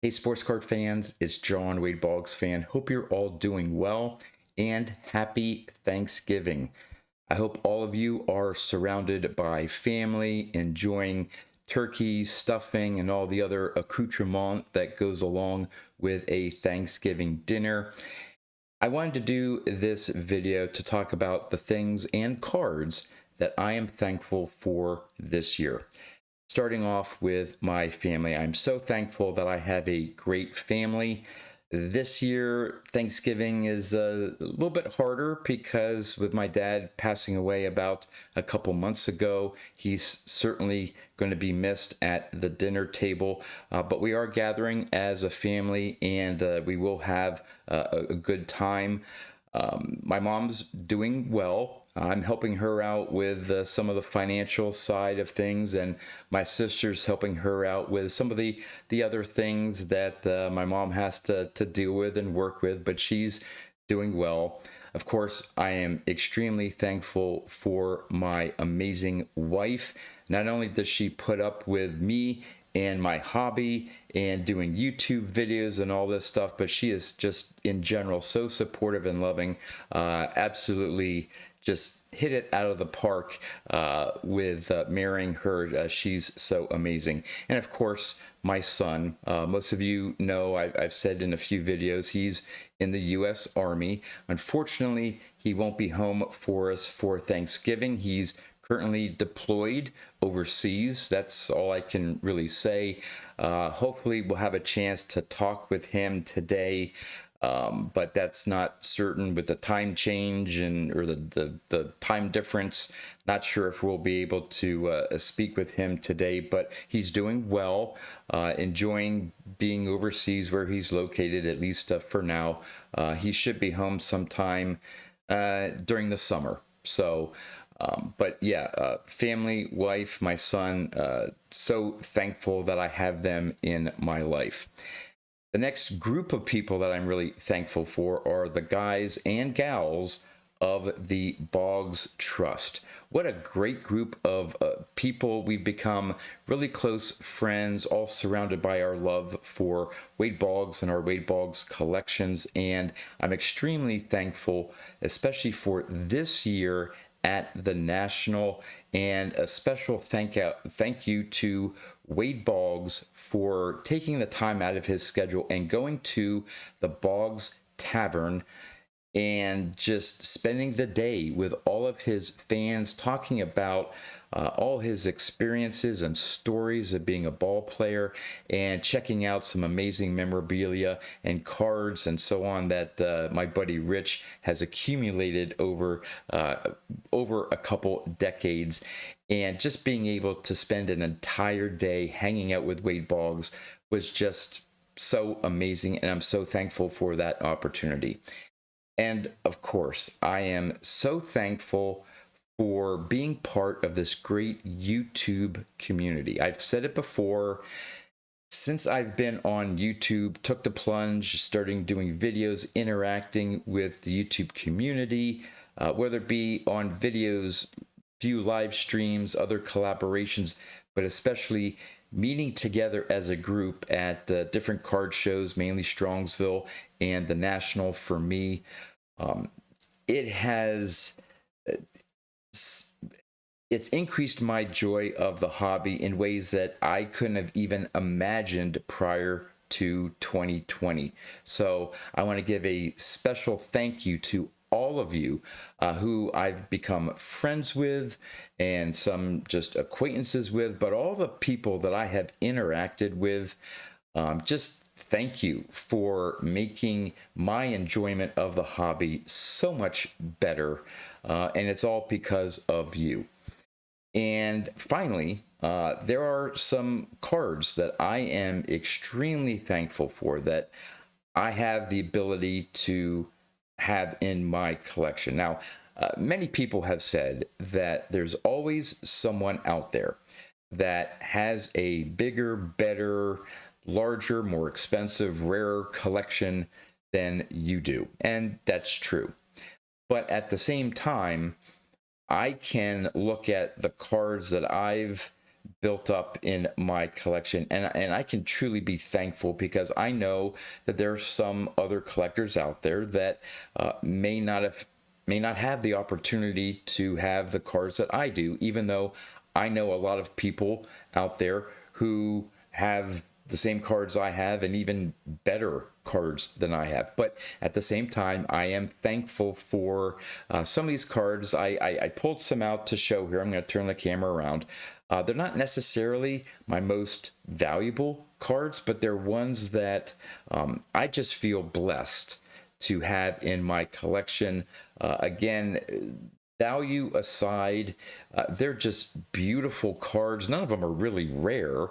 Hey, sports card fans, it's John, Wade Boggs fan. Hope you're all doing well and happy Thanksgiving. I hope all of you are surrounded by family, enjoying turkey, stuffing, and all the other accoutrement that goes along with a Thanksgiving dinner. I wanted to do this video to talk about the things and cards that I am thankful for this year. Starting off with my family, I'm so thankful that I have a great family. This year, Thanksgiving is a little bit harder because with my dad passing away about a couple months ago, he's certainly going to be missed at the dinner table. But we are gathering as a family and we will have a good time. My mom's doing well. I'm helping her out with some of the financial side of things, and my sister's helping her out with some of the other things that my mom has to deal with and work with, but she's doing well. Of course, I am extremely thankful for my amazing wife. Not only does she put up with me and my hobby and doing YouTube videos and all this stuff, but she is just in general so supportive and loving. Absolutely just hit it out of the park with marrying her. She's so amazing. And of course, my son. Most of you know, I've said in a few videos, he's in the U.S. Army. Unfortunately, he won't be home for us for Thanksgiving. He's currently deployed overseas. That's all I can really say. Hopefully we'll have a chance to talk with him today, but that's not certain with the time change or the time difference. Not sure if we'll be able to speak with him today, but he's doing well, enjoying being overseas where he's located, at least for now. He should be home sometime during the summer. So but yeah, family, wife, my son, so thankful that I have them in my life. The next group of people that I'm really thankful for are the guys and gals of the Boggs Trust. What a great group of people. We've become really close friends, all surrounded by our love for Wade Boggs and our Wade Boggs collections. And I'm extremely thankful, especially for this year at the National, and a special thank you to Wade Boggs for taking the time out of his schedule and going to the Boggs Tavern and just spending the day with all of his fans, talking about all his experiences and stories of being a ball player, and checking out some amazing memorabilia and cards and so on that my buddy Rich has accumulated over a couple decades. And just being able to spend an entire day hanging out with Wade Boggs was just so amazing, and I'm so thankful for that opportunity. And of course, I am so thankful for being part of this great YouTube community. I've said it before, since I've been on YouTube, took the plunge, starting doing videos, interacting with the YouTube community, whether it be on videos, few live streams, other collaborations, but especially meeting together as a group at different card shows, mainly Strongsville and the National for me. It has it's increased my joy of the hobby in ways that I couldn't have even imagined prior to 2020. So I want to give a special thank you to all of you who I've become friends with and some just acquaintances with, but all the people that I have interacted with. Just thank you for making my enjoyment of the hobby so much better, and it's all because of you. And finally, there are some cards that I am extremely thankful for that I have the ability to have in my collection. Now, many people have said that there's always someone out there that has a bigger, better, larger, more expensive, rarer collection than you do. And that's true. But at the same time, I can look at the cards that I've built up in my collection, and I can truly be thankful, because I know that there are some other collectors out there that may not have the opportunity to have the cards that I do, even though I know a lot of people out there who have the same cards I have and even better cards than I have. But at the same time, I am thankful for some of these cards. I pulled some out to show here. I'm going to turn the camera around. They're not necessarily my most valuable cards, but they're ones that I just feel blessed to have in my collection. Again, value aside, they're just beautiful cards. None of them are really rare,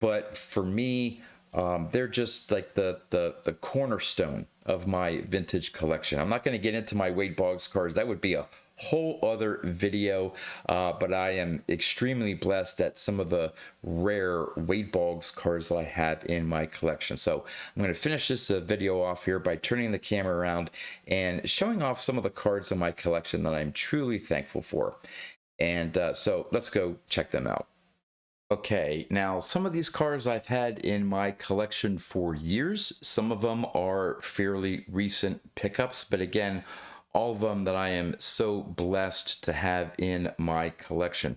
but for me, they're just like the cornerstone of my vintage collection. I'm not going to get into my Wade Boggs cards. That would be a whole other video, but I am extremely blessed at some of the rare Wade Boggs cards that I have in my collection. So I'm going to finish this video off here by turning the camera around and showing off some of the cards in my collection that I'm truly thankful for. And so let's go check them out. Okay, now some of these cards I've had in my collection for years. Some of them are fairly recent pickups, but again, all of them that I am so blessed to have in my collection.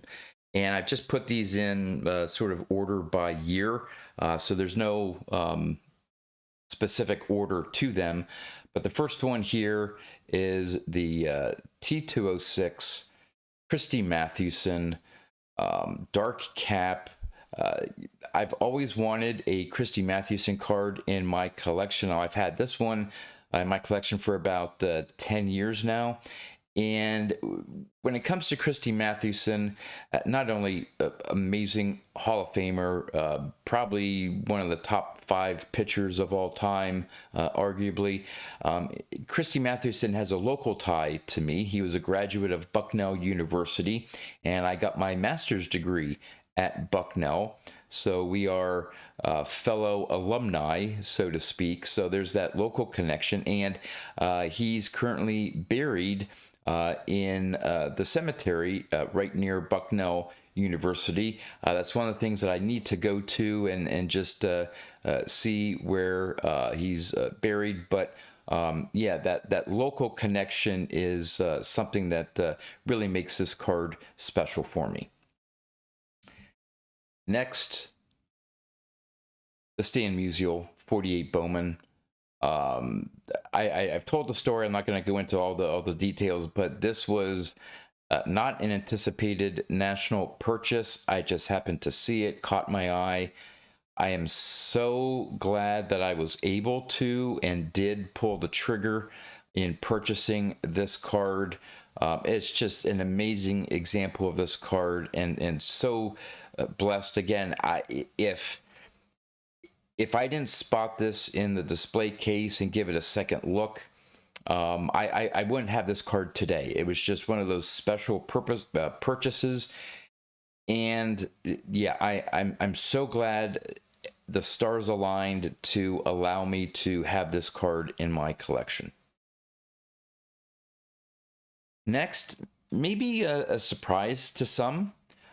And I've just put these in sort of order by year, so there's no specific order to them. But the first one here is the T206 Christy Mathewson dark cap. I've always wanted a Christy Mathewson card in my collection. I've had this one in my collection for about 10 years now. And when it comes to Christy Mathewson, not only amazing Hall of Famer, probably one of the top 5 pitchers of all time, arguably. Christy Mathewson has a local tie to me. He was a graduate of Bucknell University, and I got my master's degree at Bucknell. So we are fellow alumni, so to speak. So there's that local connection, and he's currently buried in the cemetery right near Bucknell University. That's one of the things that I need to go to and just see where he's buried. But yeah, that local connection is something that really makes this card special for me. Next, the Stan Musial 48 Bowman. I've told the story. I'm not going to go into all the details, but this was not an anticipated national purchase. I just happened to see it, caught my eye. I am so glad that I was able to and did pull the trigger in purchasing this card. It's just an amazing example of this card, and so blessed. Again, if I didn't spot this in the display case and give it a second look, I wouldn't have this card today. It was just one of those special purchases, and yeah, I'm so glad the stars aligned to allow me to have this card in my collection. Next, maybe a surprise to some,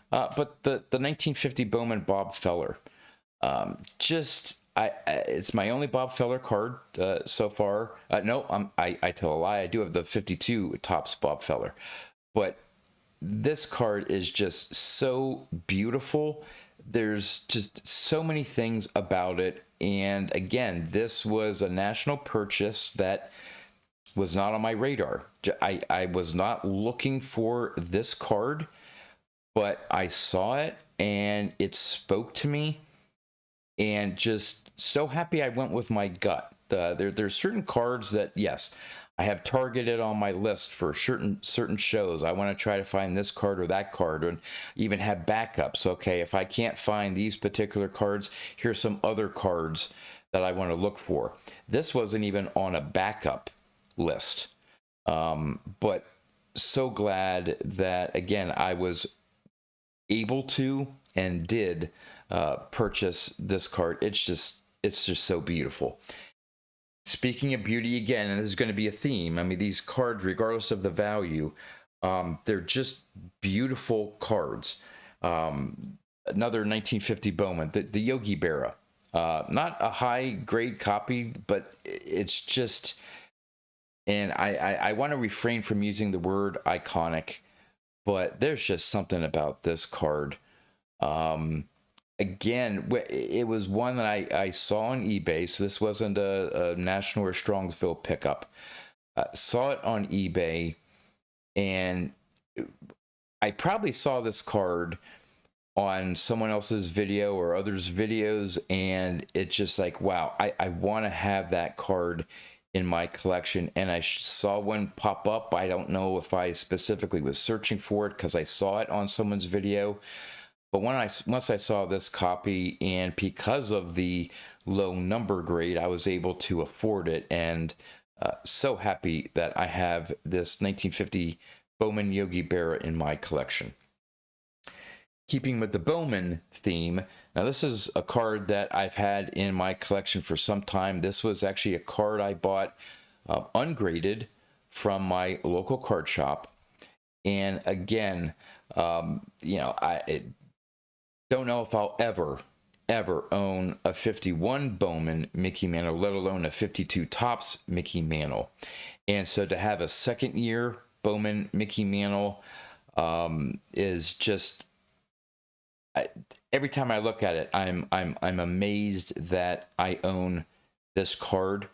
but the 1950 Bowman Bob Feller. It's my only Bob Feller card so far. No, I tell a lie. I do have the 52 Topps Bob Feller, but this card is just so beautiful. There's just so many things about it, and again, this was a national purchase that was not on my radar. I was not looking for this card, but I saw it and it spoke to me, and just so happy I went with my gut. There's certain cards that, yes, I have targeted on my list for certain shows. I want to try to find this card or that card, or even have backups. Okay, if I can't find these particular cards, here's some other cards that I want to look for. This wasn't even on a backup list, but so glad that, again, I was able to and did purchase this card. It's just so beautiful. Speaking of beauty, again, and this is going to be a theme, I mean, these cards, regardless of the value, they're just beautiful cards. another 1950 Bowman, the Yogi Berra. Not a high grade copy, but it's just, and I want to refrain from using the word iconic, but there's just something about this card. Again, it was one that I saw on eBay, so this wasn't a National or Strongsville pickup. Saw it on eBay, and I probably saw this card on someone else's video or others' videos, and it's just like, wow, I want to have that card in my collection. And I saw one pop up. I don't know if I specifically was searching for it because I saw it on someone's video, but once I saw this copy, and because of the low number grade, I was able to afford it, and so happy that I have this 1950 Bowman Yogi Berra in my collection. Keeping with the Bowman theme, now this is a card that I've had in my collection for some time. This was actually a card I bought ungraded from my local card shop. And again, I don't know if I'll ever own a 51 Bowman Mickey Mantle, let alone a 52 Topps Mickey Mantle. And so to have a second year Bowman Mickey Mantle is just, every time I look at it, I'm amazed that I own this card.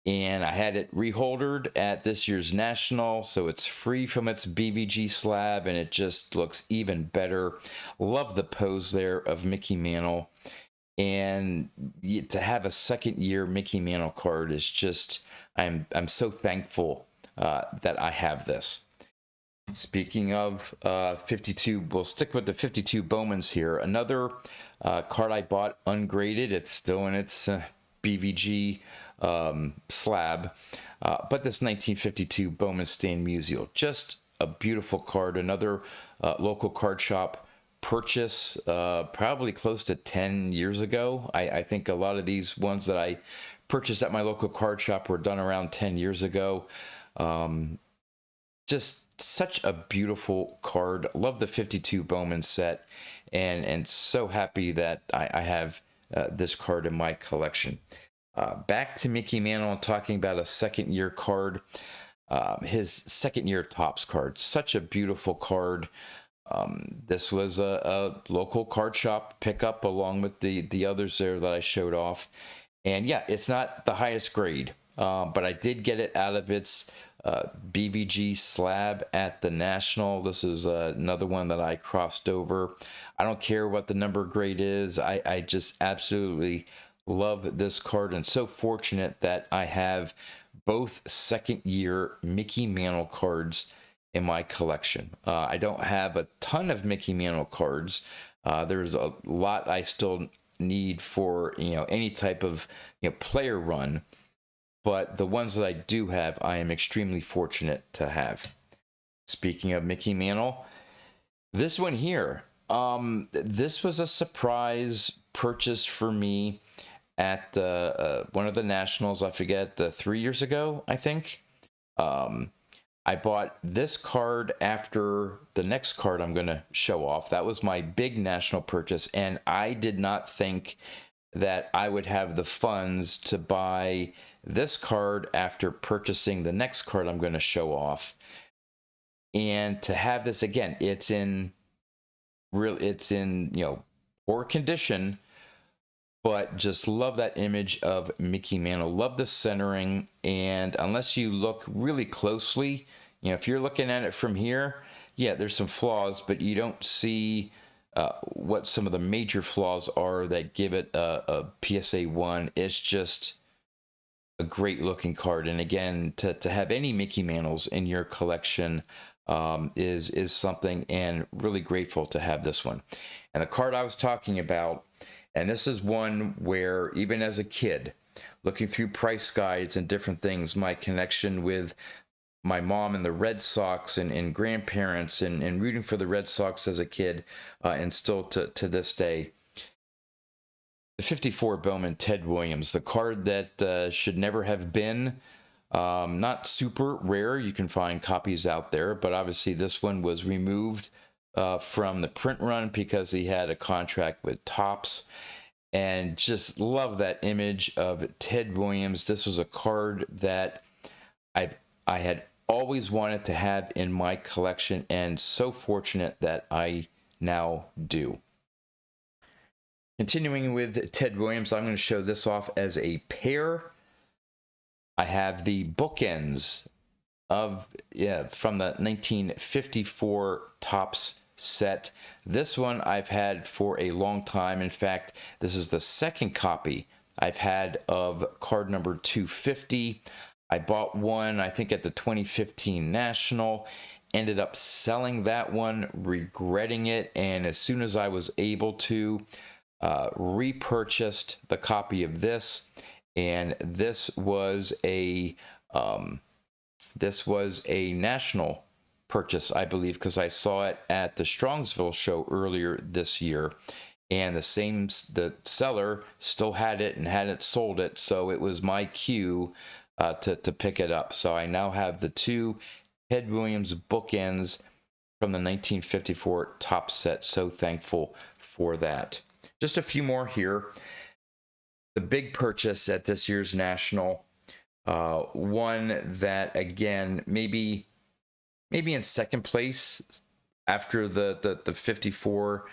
And I had it reholdered at this year's National, so it's free from its BVG slab, and it just looks even better. Love the pose there of Mickey Mantle. And to have a second year Mickey Mantle card is just, I'm so thankful that I have this. Speaking of 52, we'll stick with the 52 Bowmans here. Another card I bought ungraded. It's still in its BVG slab, but this 1952 Bowman Stan Musial, just a beautiful card. Another local card shop purchase, probably close to 10 years ago. I think a lot of these ones that I purchased at my local card shop were done around 10 years ago. Just such a beautiful card. Love the 52 Bowman set, and so happy that I have this card in my collection. Back to Mickey Mantle, talking about a second year card. His second year Topps card, such a beautiful card. This was a local card shop pickup along with the others there that I showed off. And yeah, it's not the highest grade, but I did get it out of its BVG slab at the National. This is another one that I crossed over. I don't care what the number grade is. I just absolutely love this card, and so fortunate that I have both second year Mickey Mantle cards in my collection. I don't have a ton of Mickey Mantle cards. There's a lot I still need for any type of player run, but the ones that I do have, I am extremely fortunate to have. Speaking of Mickey Mantle, this one here, this was a surprise purchase for me at one of the Nationals. I forget, 3 years ago, I think. I bought this card after the next card I'm going to show off. That was my big National purchase, and I did not think that I would have the funds to buy this card after purchasing the next card I'm going to show off. And to have this again, it's in poor condition, but just love that image of Mickey Mantle. Love the centering, and unless you look really closely, if you're looking at it from here, yeah, there's some flaws, but you don't see what some of the major flaws are that give it a PSA 1. It's just a great looking card. And again, to have any Mickey Mantles in your collection is something, and really grateful to have this one. And the card I was talking about, and this is one where even as a kid, looking through price guides and different things, my connection with my mom and the Red Sox and grandparents and rooting for the Red Sox as a kid, and still to this day. The 54 Bowman Ted Williams, the card that should never have been. Not super rare. You can find copies out there, but obviously this one was removed from the print run because he had a contract with Topps. And just love that image of Ted Williams. This was a card that I had always wanted to have in my collection, and so fortunate that I now do. Continuing with Ted Williams, I'm going to show this off as a pair. I have the bookends of, from the 1954 Topps set. This one I've had for a long time. In fact, this is the second copy I've had of card number 250. I bought one, I think, at the 2015 National, ended up selling that one, regretting it, and as soon as I was able to, repurchased the copy of this, and this was a national purchase, I believe, because I saw it at the Strongsville show earlier this year, and the seller still had it and hadn't sold it, so it was my cue to pick it up. So I now have the two Ted Williams bookends from the 1954 Topps set. So thankful for that. Just a few more here. The big purchase at this year's National, one that, again, maybe in second place after the 54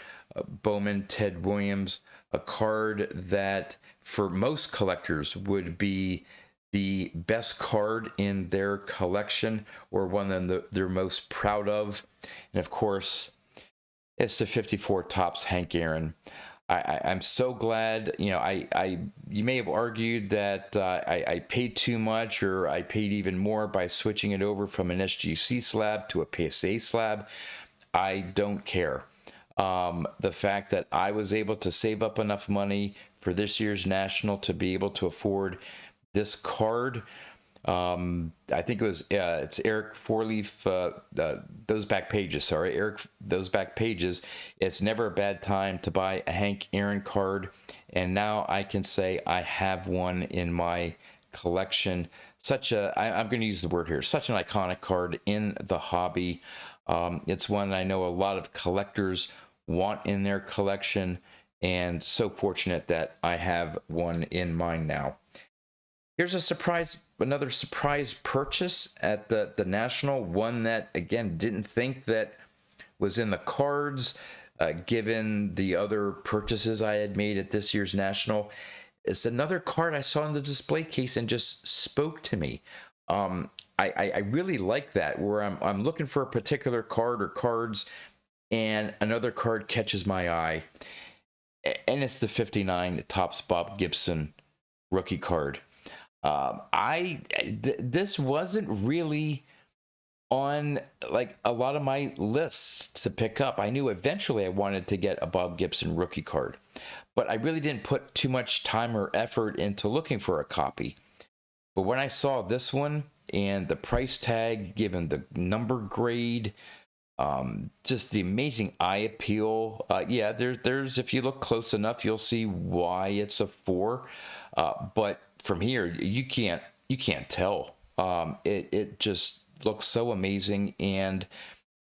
Bowman Ted Williams, a card that for most collectors would be the best card in their collection, or one that they're most proud of. And of course, it's the 54 Topps Hank Aaron. I'm so glad, you may have argued that I paid too much, or I paid even more by switching it over from an SGC slab to a PSA slab. I don't care. The fact that I was able to save up enough money for this year's National to be able to afford this card, I think it was it's Eric Fourleaf, those back pages. Sorry, Eric, those back pages. It's never a bad time to buy a Hank Aaron card, and now I can say I have one in my collection. I'm going to use the word here, such an iconic card in the hobby. It's one I know a lot of collectors want in their collection, and so fortunate that I have one in mine now. Here's another surprise purchase at the National, one that, again, didn't think that was in the cards, given the other purchases I had made at this year's National. It's another card I saw in the display case and just spoke to me. I really like that, where I'm looking for a particular card or cards, and another card catches my eye, and it's the 59 Topps Bob Gibson rookie card. This wasn't really on like a lot of my lists to pick up. I knew eventually I wanted to get a Bob Gibson rookie card, but I really didn't put too much time or effort into looking for a copy. But when I saw this one and the price tag, given the number grade, just the amazing eye appeal, there's if you look close enough, you'll see why it's a 4. But from here, you can't tell. It just looks so amazing, and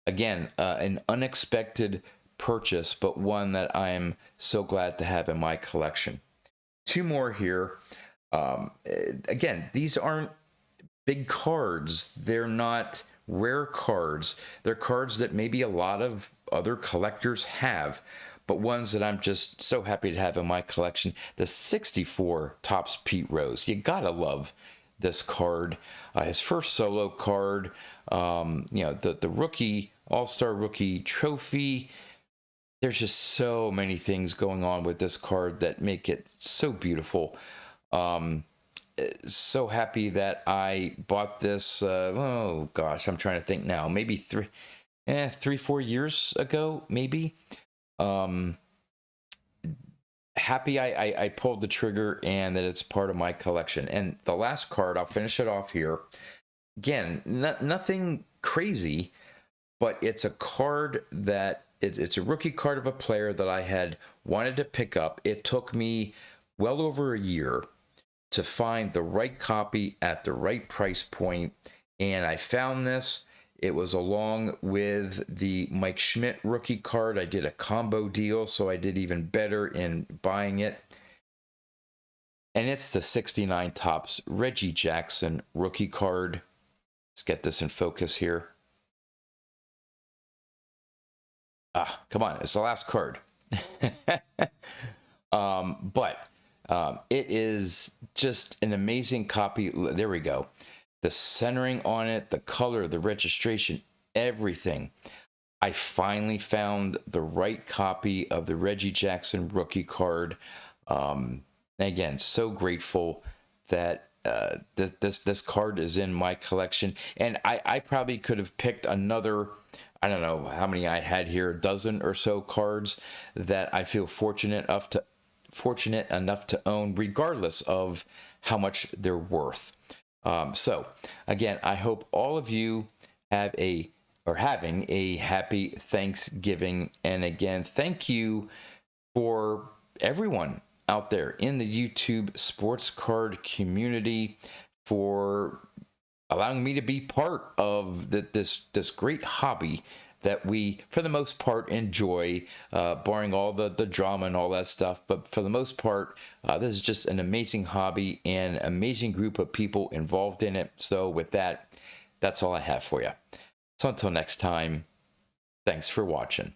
again, an unexpected purchase, but one that I am so glad to have in my collection. Two more here. Again, these aren't big cards. They're not rare cards. They're cards that maybe a lot of other collectors have, but ones that I'm just so happy to have in my collection. The 64 Topps Pete Rose. You gotta love this card. His first solo card. The rookie, All-Star Rookie trophy. There's just so many things going on with this card that make it so beautiful. So happy that I bought this. Oh gosh, I'm trying to think now. Maybe 3-4 years ago, maybe. Happy I pulled the trigger and that it's part of my collection. And the last card, I'll finish it off here. Again, nothing crazy, but it's a card that it's a rookie card of a player that I had wanted to pick up. It took me well over a year to find the right copy at the right price point, and I found this. It was along with the Mike Schmidt rookie card. I did a combo deal, so I did even better in buying it. And it's the 69 Topps Reggie Jackson rookie card. Let's get this in focus here. Come on, it's the last card. But it is just an amazing copy. There we go. The centering on it, the color, the registration, everything. I finally found the right copy of the Reggie Jackson rookie card. Again, so grateful that this card is in my collection. And I probably could have picked another, I don't know how many I had here, a dozen or so cards that I feel fortunate enough to own, regardless of how much they're worth. So again, I hope all of you having a happy Thanksgiving. And again, thank you for everyone out there in the YouTube sports card community for allowing me to be part of this great hobby that we, for the most part, enjoy, barring all the drama and all that stuff. But for the most part, this is just an amazing hobby and amazing group of people involved in it. So with that, that's all I have for you. So until next time, thanks for watching.